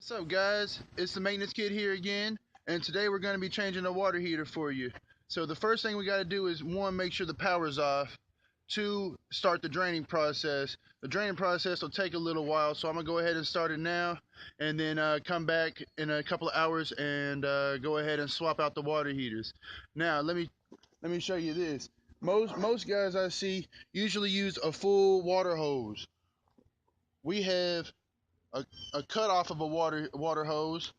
What's up, guys? It's the maintenance kid here again, and today we're going to be changing the water heater for you. So the first thing we got to do is, one, make sure the power's off. Two, start the draining process. The draining process will take a little while, so I'm going to go ahead and start it now, and then come back in a couple of hours and go ahead and swap out the water heaters. Now let me show you this. Most guys I see usually use a full water hose. We have a cutoff of a water hose,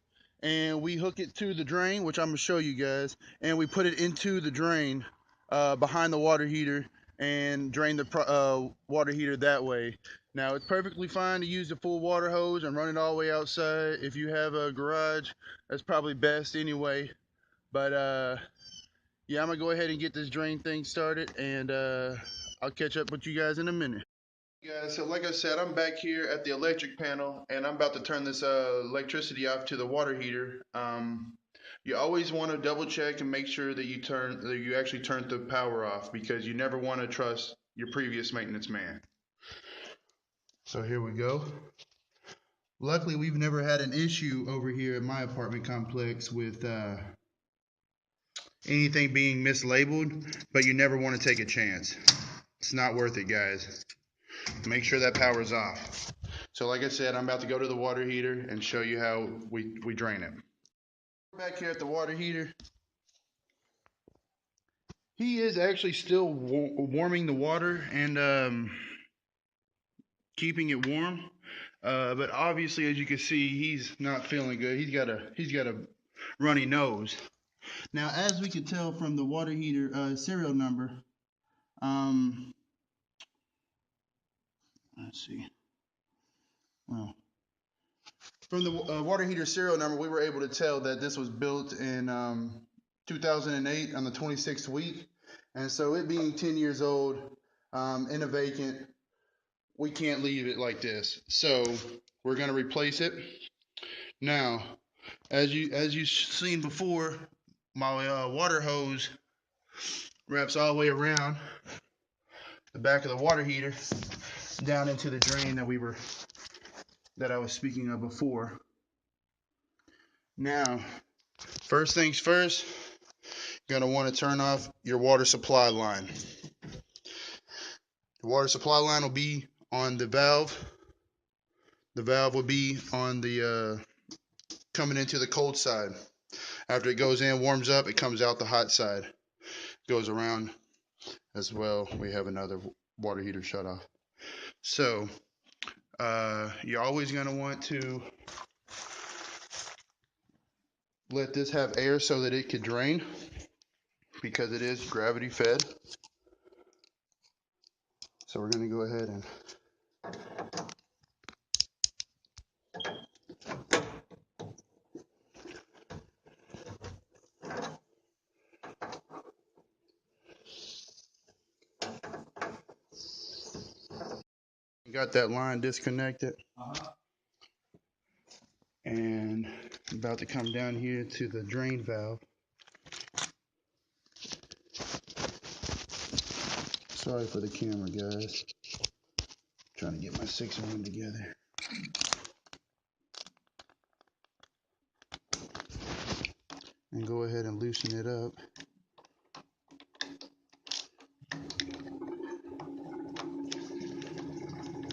and we hook it to the drain, which I'm gonna show you guys, and we put it into the drain behind the water heater and drain the water heater that way. Now it's perfectly fine to use the full water hose and run it all the way outside. If you have a garage, that's probably best anyway. But yeah, I'm gonna go ahead and get this drain thing started, and I'll catch up with you guys in a minute. Guys, so like I said, I'm back here at the electric panel, and I'm about to turn this electricity off to the water heater. You always want to double check and make sure that you actually turned the power off, because you never want to trust your previous maintenance man. So here we go. Luckily, we've never had an issue over here at my apartment complex with anything being mislabeled, but you never want to take a chance. It's not worth it, guys. Make sure that power's off. So like I said, I'm about to go to the water heater and show you how we drain it. We're back here at the water heater. He is actually still warming the water and keeping it warm, but obviously, as you can see, he's not feeling good. He's got a runny nose. Now, as we can tell from the water heater serial number, let's see. Well, from the water heater serial number, we were able to tell that this was built in 2008 on the 26th week. And so it being 10 years old, in a vacant, we can't leave it like this. So we're going to replace it. Now, as you've seen before, my water hose wraps all the way around the back of the water heater down into the drain that I was speaking of before. Now, first things first, you're going to want to turn off your water supply line. The water supply line will be on the valve. The valve will be on the coming into the cold side. After it goes in, warms up, it comes out the hot side. Goes around as well. We have another water heater shut off. So you're always going to want to let this have air so that it could drain, because it is gravity fed. So we're going to go ahead and got that line disconnected. And I'm about to come down here to the drain valve. Sorry for the camera, guys. Trying to get my 6-in-1 together. And go ahead and loosen it up.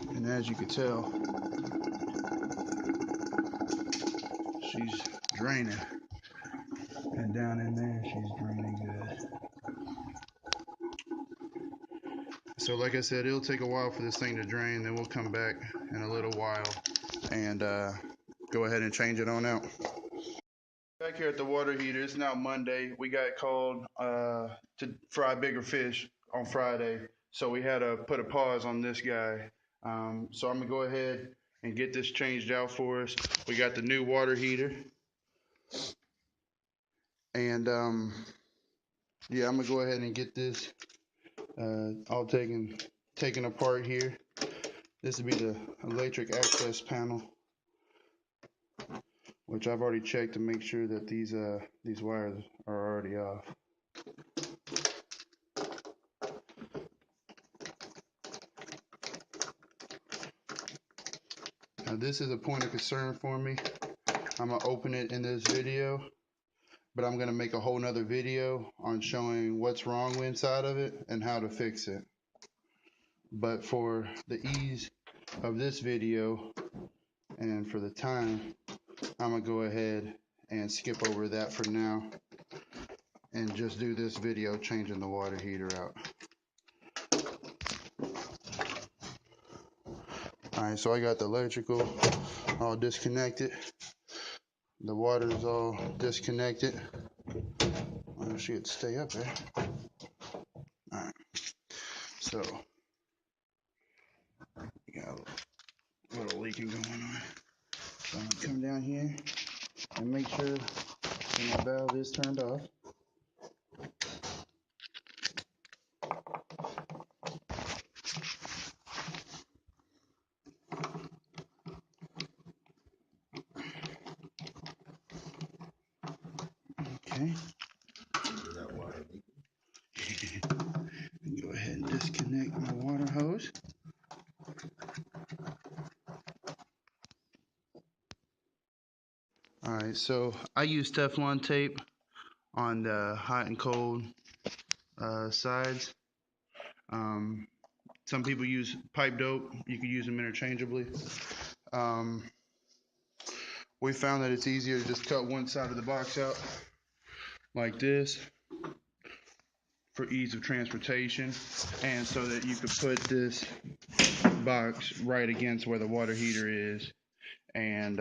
And as you can tell, she's draining. And down in there, she's draining good. So like I said, it'll take a while for this thing to drain. Then we'll come back in a little while and go ahead and change it on out. Back here at the water heater, it's now Monday. We got called to fry bigger fish on Friday. So we had to put a pause on this guy. So I'm gonna go ahead and get this changed out for us. We got the new water heater. And yeah, I'm gonna go ahead and get this all taken apart here. This would be the electric access panel, which I've already checked to make sure that these wires are already off. Now this is a point of concern for me. I'm gonna open it in this video, but I'm gonna make a whole nother video on showing what's wrong inside of it and how to fix it. But for the ease of this video and for the time, I'm gonna go ahead and skip over that for now and just do this video changing the water heater out. Alright, so I got the electrical all disconnected. The water is all disconnected. I should stay up there. Alright, so we got a little leaking going on. So I'm gonna come down here and make sure that my valve is turned off. Okay. Go ahead and disconnect my water hose. Alright, so I use Teflon tape on the hot and cold sides. Some people use pipe dope. You can use them interchangeably. We found that it's easier to just cut one side of the box out like this for ease of transportation, and so that you could put this box right against where the water heater is, and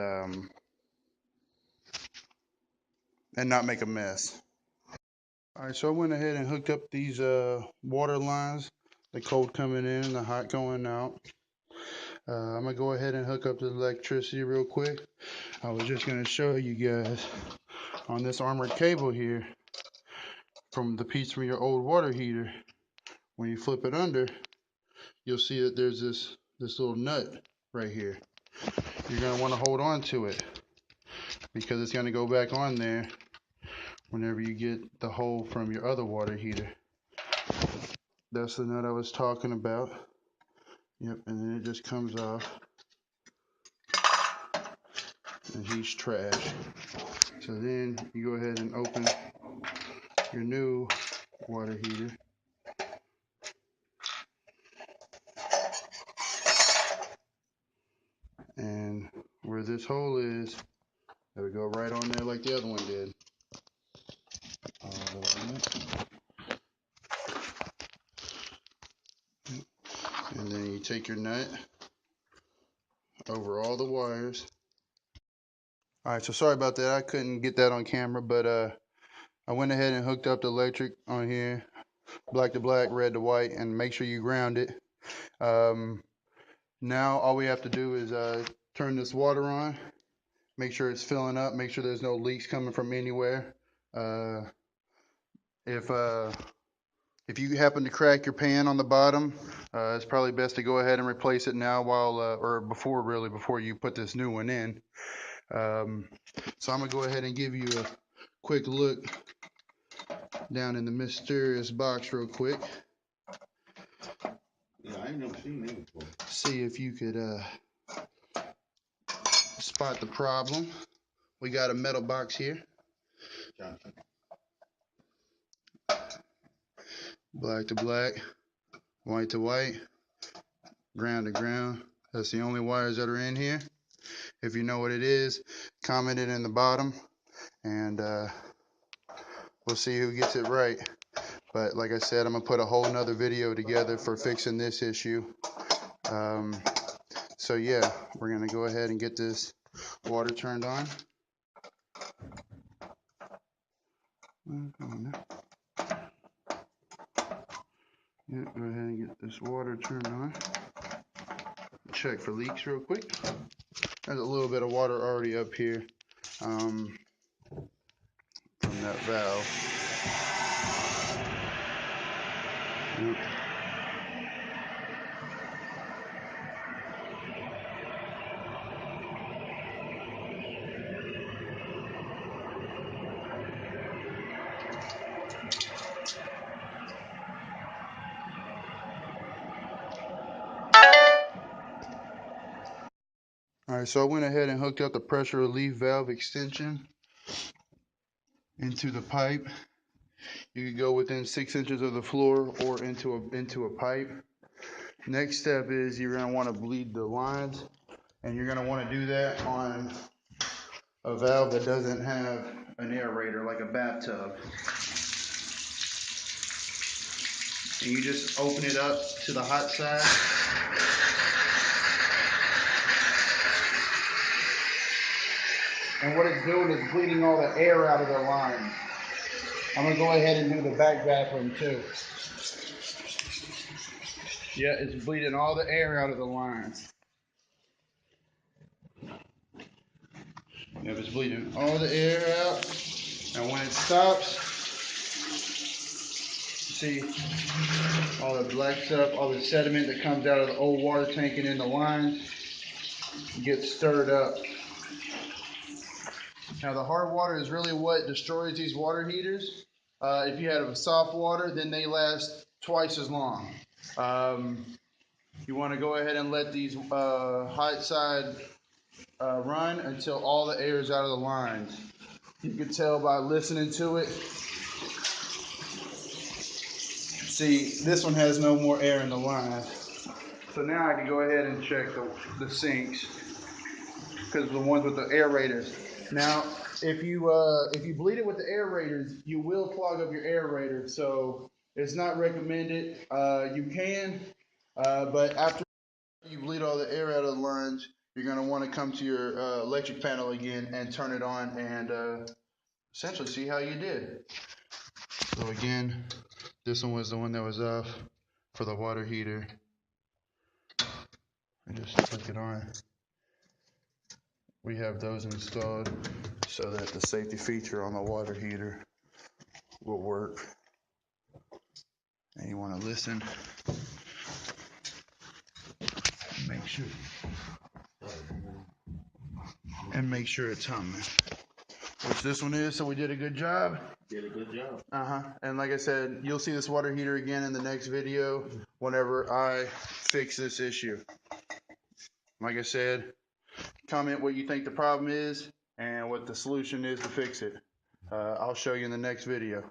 not make a mess. Alright, so I went ahead and hooked up these water lines, the cold coming in, the hot going out. I'm gonna go ahead and hook up the electricity real quick. I was just gonna show you guys on this armored cable here from the piece from your old water heater. When you flip it under, you'll see that there's this little nut right here. You're gonna want to hold on to it because it's gonna go back on there whenever you get the hole from your other water heater. That's the nut I was talking about. Yep, and then it just comes off, and he's trash. So then you go ahead and open your new water heater. And where this hole is, it would go right on there like the other one did. And then you take your nut over all the wires. Alright, so sorry about that. I couldn't get that on camera, but I went ahead and hooked up the electric on here. Black to black, red to white, and make sure you ground it. Now all we have to do is turn this water on. Make sure it's filling up. Make sure there's no leaks coming from anywhere. If you happen to crack your pan on the bottom, it's probably best to go ahead and replace it now or before you put this new one in. So I'm gonna go ahead and give you a quick look down in the mysterious box real quick. Yeah, I ain't never seen that before. See if you could spot the problem. We got a metal box here. Johnson. Black to black, white to white, ground to ground. That's the only wires that are in here. If you know what it is, comment it in the bottom, and we'll see who gets it right. But like I said, I'm gonna put a whole nother video together for fixing this issue. So yeah, we're gonna go ahead and get this water turned on. Yeah, go ahead and get this water turned on. Check for leaks real quick. There's a little bit of water already up here from that valve. Yep. Alright, Alright, so I went ahead and hooked up the pressure relief valve extension into the pipe. You could go within 6 inches of the floor or into a pipe. Next step is you're going to want to bleed the lines, and you're going to want to do that on a valve that doesn't have an aerator, like a bathtub. And you just open it up to the hot side. And what it's doing is bleeding all the air out of the line. I'm going to go ahead and do the back bathroom too. Yeah, it's bleeding all the air out of the lines. Yep, it's bleeding all the air out. And when it stops, see all the black stuff, all the sediment that comes out of the old water tank and in the lines gets stirred up. Now the hard water is really what destroys these water heaters. If you have soft water, then they last twice as long. You want to go ahead and let these hot side run until all the air is out of the lines. You can tell by listening to it. See, this one has no more air in the lines. So now I can go ahead and check the sinks, because the ones with the aerators. Now, if you bleed it with the aerators, you will clog up your aerator. So it's not recommended. You can, but after you bleed all the air out of the lines, you're going to want to come to your electric panel again and turn it on and essentially see how you did. So again, this one was the one that was off for the water heater. I just click it on. We have those installed so that the safety feature on the water heater will work. And you want to listen. Make sure it's humming. Which this one is, so we did a good job. Did a good job. And like I said, you'll see this water heater again in the next video whenever I fix this issue. Like I said, comment what you think the problem is and what the solution is to fix it. I'll show you in the next video.